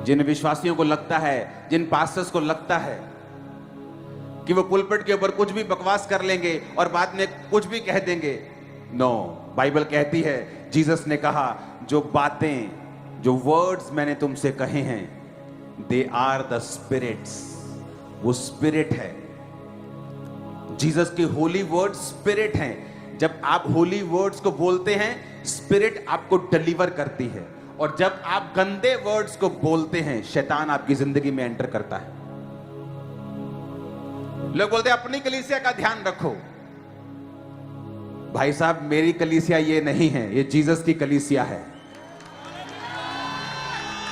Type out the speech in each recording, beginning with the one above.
जिन विश्वासियों को लगता है, जिन पास्टर्स को लगता है कि वो पुलपिट के ऊपर कुछ भी बकवास कर लेंगे और बाद में कुछ भी कह देंगे, नो, बाइबल कहती है, जीसस ने कहा जो बातें, जो वर्ड्स मैंने तुमसे कहे हैं, दे आर द स्पिरिट्स, वो स्पिरिट है। जीसस के होली वर्ड स्पिरिट हैं। जब आप होली वर्ड्स को बोलते हैं, स्पिरिट आपको डिलीवर करती है, और जब आप गंदे वर्ड्स को बोलते हैं, शैतान आपकी जिंदगी में एंटर करता है। लोग बोलते हैं अपनी कलीसिया का ध्यान रखो। भाई साहब, मेरी कलीसिया ये नहीं है, ये जीसस की कलीसिया है।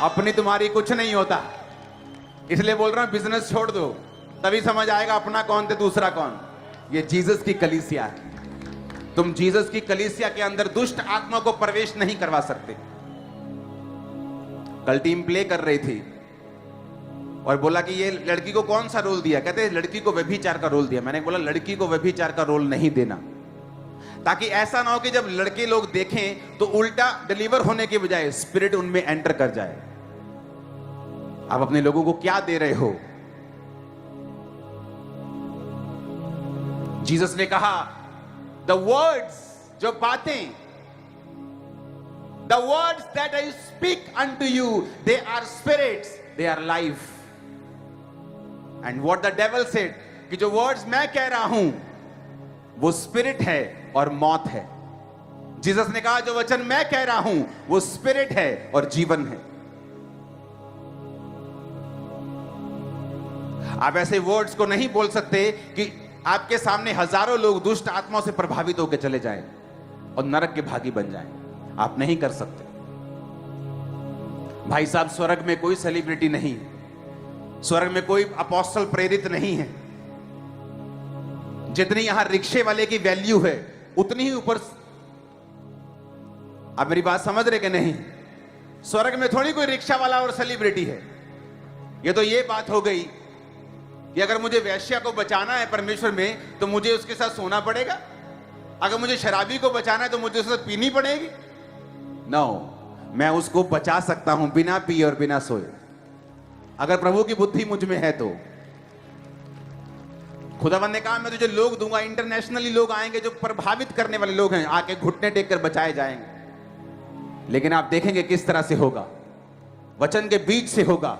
अपनी तुम्हारी कुछ नहीं होता, इसलिए बोल रहा हूं बिजनेस छोड़ दो, तभी समझ आएगा अपना कौन थे दूसरा कौन। ये जीसस की कलीसिया है। तुम जीसस की कलीसिया के अंदर दुष्ट आत्मा को प्रवेश नहीं करवा सकते। कल टीम प्ले कर रही थी और बोला कि ये लड़की को कौन सा रोल दिया, कहते लड़की को व्यभिचार का रोल दिया। मैंने बोला लड़की को व्यभिचार का रोल नहीं देना, ताकि ऐसा ना हो कि जब लड़के लोग देखें तो उल्टा डिलीवर होने के बजाय स्पिरिट उनमें एंटर कर जाए। आप अपने लोगों को क्या दे रहे हो? जीसस ने कहा द वर्ड्स, जो बातें, the words that I speak unto you, they are spirits, they are life. And what the devil said, कि जो वर्ड्स मैं कह रहा हूं वो स्पिरिट है और मौत है। जीसस ने कहा जो वचन मैं कह रहा हूं वो स्पिरिट है और जीवन है। आप ऐसे वर्ड्स को नहीं बोल सकते कि आपके सामने हजारों लोग दुष्ट आत्माओं से प्रभावित होकर चले जाएं और नरक के भागी बन जाएं। आप नहीं कर सकते। भाई साहब, स्वर्ग में कोई सेलिब्रिटी नहीं है, स्वर्ग में कोई अपोस्टल प्रेरित नहीं है। जितनी यहां रिक्शे वाले की वैल्यू है उतनी ही ऊपर। आप मेरी बात समझ रहे कि नहीं? स्वर्ग में थोड़ी कोई रिक्शा वाला और सेलिब्रिटी है। ये तो ये बात हो गई कि अगर मुझे वैश्या को बचाना है परमेश्वर में तो मुझे उसके साथ सोना पड़ेगा, अगर मुझे शराबी को बचाना है तो मुझे उसके साथ पीनी पड़ेगी। नो, मैं उसको बचा सकता हूं बिना पिए और बिना सोए, अगर प्रभु की बुद्धि मुझ में है तो। खुदावंद ने कहा मैं तुझे लोग दूंगा, इंटरनेशनली लोग आएंगे जो प्रभावित करने वाले लोग हैं, आके घुटने टेक कर बचाए जाएंगे। लेकिन आप देखेंगे किस तरह से होगा। वचन के बीच से होगा,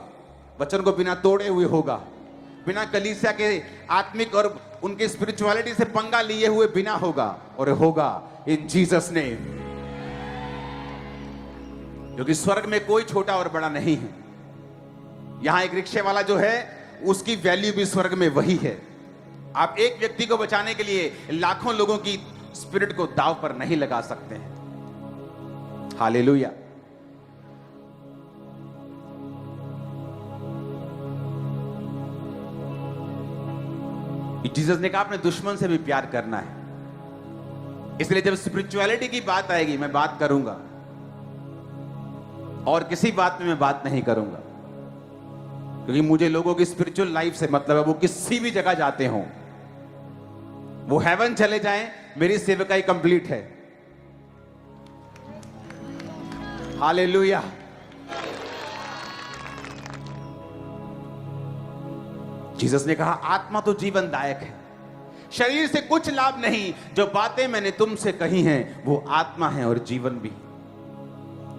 वचन को बिना तोड़े हुए होगा, बिना कलीसिया के आत्मिक और उनके स्पिरिचुअलिटी से पंगा लिए हुए बिना होगा, और होगा इन जीसस नेम। क्योंकि स्वर्ग में कोई छोटा और बड़ा नहीं है। यहां एक रिक्शे वाला जो है उसकी वैल्यू भी स्वर्ग में वही है। आप एक व्यक्ति को बचाने के लिए लाखों लोगों की स्पिरिट को दांव पर नहीं लगा सकते हैं। हालेलुया। जीसस ने कहा अपने दुश्मन से भी प्यार करना है। इसलिए जब स्पिरिचुअलिटी की बात आएगी मैं बात करूंगा, और किसी बात में मैं बात नहीं करूंगा, क्योंकि मुझे लोगों की स्पिरिचुअल लाइफ से मतलब है वो किसी भी जगह जाते हों, वो हेवन चले जाएं, मेरी सेवकाई कंप्लीट है। हालेलुया। जीसस ने कहा आत्मा तो जीवनदायक है, शरीर से कुछ लाभ नहीं। जो बातें मैंने तुमसे कही हैं वो आत्मा है और जीवन भी।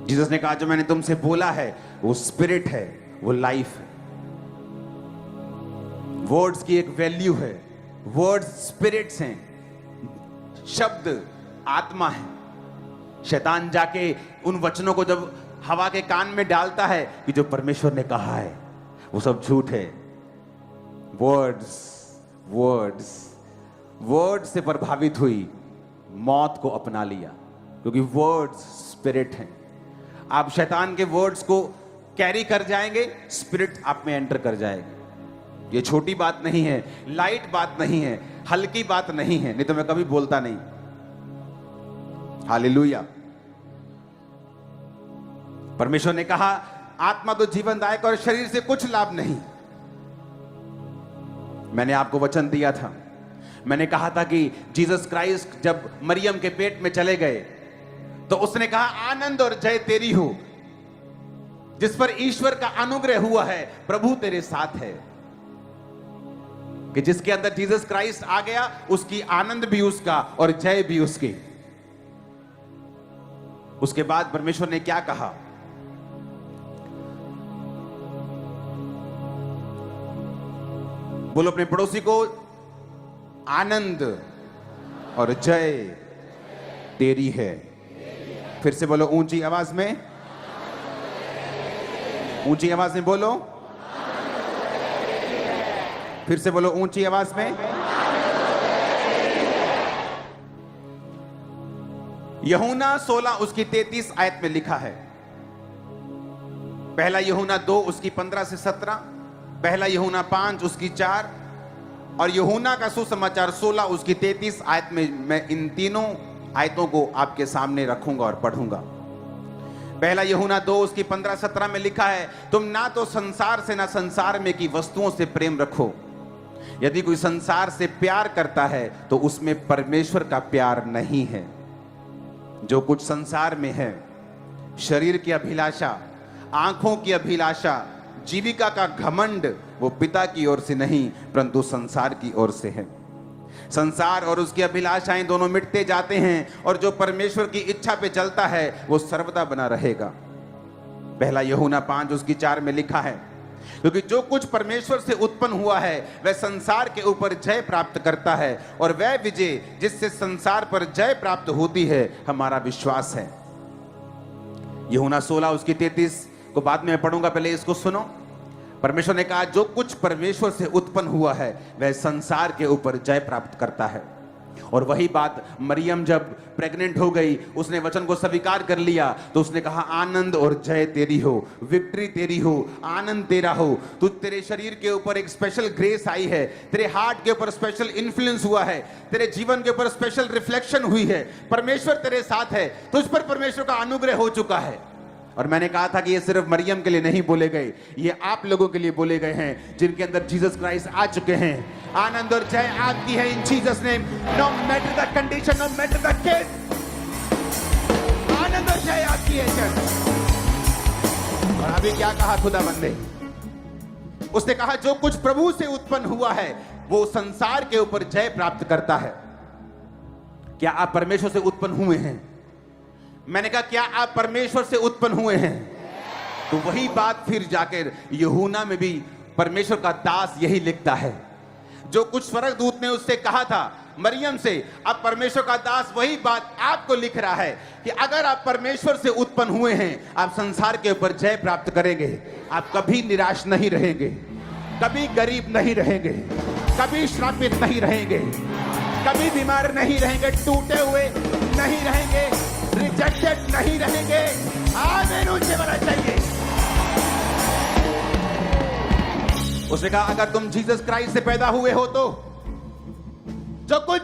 जीसस ने कहा जो मैंने तुमसे बोला है वो स्पिरिट है, वो लाइफ है। वर्ड्स की एक वैल्यू है, वर्ड्स स्पिरिट्स हैं, शब्द आत्मा है। शैतान जाके उन वचनों को जब हवा के कान में डालता है कि जो परमेश्वर ने कहा है वो सब झूठ है। वर्ड्स वर्ड्स वर्ड्स से प्रभावित हुई, मौत को अपना लिया, क्योंकि वर्ड्स स्पिरिट हैं। आप शैतान के वर्ड्स को कैरी कर जाएंगे, स्पिरिट आप में एंटर कर जाएगी। ये छोटी बात नहीं है, लाइट बात नहीं है, हल्की बात नहीं है, नहीं तो मैं कभी बोलता नहीं। हालेलुया। परमेश्वर ने कहा आत्मा तो जीवनदायक और शरीर से कुछ लाभ नहीं। मैंने आपको वचन दिया था, मैंने कहा था कि जीसस क्राइस्ट जब मरियम के पेट में चले गए तो उसने कहा आनंद और जय तेरी हो। जिस पर ईश्वर का अनुग्रह हुआ है, प्रभु तेरे साथ है। कि जिसके अंदर जीसस क्राइस्ट आ गया, उसकी आनंद भी उसका और जय भी उसकी। उसके बाद परमेश्वर ने क्या कहा? बोलो अपने पड़ोसी को, आनंद और जय तेरी है। फिर से बोलो ऊंची आवाज में, ऊंची आवाज में बोलो। फिर से बोलो ऊंची आवाज में। यूहन्ना 16 उसकी 33 आयत में लिखा है। पहला यूहन्ना 2 उसकी 15 से 17, पहला यूहन्ना 5 उसकी 4 और यूहन्ना का सुसमाचार 16 उसकी 33 आयत में मैं इन तीनों आयतों को आपके सामने रखूंगा और पढ़ूंगा। पहला यूहन्ना 2 उसकी 15-17 में लिखा है, तुम ना तो संसार से ना संसार में की वस्तुओं से प्रेम रखो। यदि कोई संसार से प्यार करता है तो उसमें परमेश्वर का प्यार नहीं है। जो कुछ संसार में है, शरीर की अभिलाषा, आंखों की अभिलाषा, जीविका का घमंड, वो पिता की ओर से नहीं परंतु संसार की ओर से है। संसार और उसकी अभिलाषाएं दोनों मिटते जाते हैं और जो परमेश्वर की इच्छा पे चलता है वो सर्वदा बना रहेगा। पहला यूहन्ना 5 उसकी 4 में लिखा है, क्योंकि जो कुछ परमेश्वर से उत्पन्न हुआ है वह संसार के ऊपर जय प्राप्त करता है और वह विजय जिससे संसार पर जय प्राप्त होती है हमारा विश्वास है। यूहन्ना 16 उसकी 33 को बाद में पढ़ूंगा, पहले इसको सुनो। परमेश्वर ने कहा जो कुछ परमेश्वर से उत्पन्न हुआ है वह संसार के ऊपर जय प्राप्त करता है। और वही बात मरियम जब प्रेग्नेंट हो गई, उसने वचन को स्वीकार कर लिया तो उसने कहा आनंद और जय तेरी हो, विक्ट्री तेरी हो, आनंद तेरा हो। तेरे शरीर के ऊपर एक स्पेशल ग्रेस आई है, तेरे हार्ट के ऊपर स्पेशल इन्फ्लुएंस हुआ है, तेरे जीवन के ऊपर स्पेशल रिफ्लेक्शन हुई है। परमेश्वर तेरे साथ है, तुझ पर परमेश्वर का अनुग्रह हो चुका है। और मैंने कहा था कि ये सिर्फ मरियम के लिए नहीं बोले गए, ये आप लोगों के लिए बोले गए हैं जिनके अंदर जीसस क्राइस्ट आ चुके हैं। आनंद और जय आपकी है in Jesus name, no matter the condition, no matter the case, आनंद और जय आपकी है चर्च। और अभी क्या कहा खुदा बंदे? उसने कहा जो कुछ प्रभु से उत्पन्न हुआ है वो संसार के ऊपर जय प्राप्त करता है। क्या आप परमेश्वर से उत्पन्न हुए हैं? मैंने कहा क्या आप परमेश्वर से उत्पन्न हुए हैं? तो वही बात फिर जाकर यूहन्ना में भी परमेश्वर का दास यही लिखता है। जो कुछ स्वर्गदूत ने उससे कहा था मरियम से, अब परमेश्वर का दास वही बात आपको लिख रहा है कि अगर आप परमेश्वर से उत्पन्न हुए हैं आप संसार के ऊपर जय प्राप्त करेंगे। आप कभी निराश नहीं रहेंगे, कभी गरीब नहीं रहेंगे, कभी श्रापित नहीं रहेंगे, कभी बीमार नहीं रहेंगे, टूटे हुए नहीं रहेंगे, रिजेक्टेड नहीं रहेंगे। आमीन ऊंचे बोलना चाहिए। उसने कहा अगर तुम जीसस क्राइस्ट से पैदा हुए हो तो जो कुछ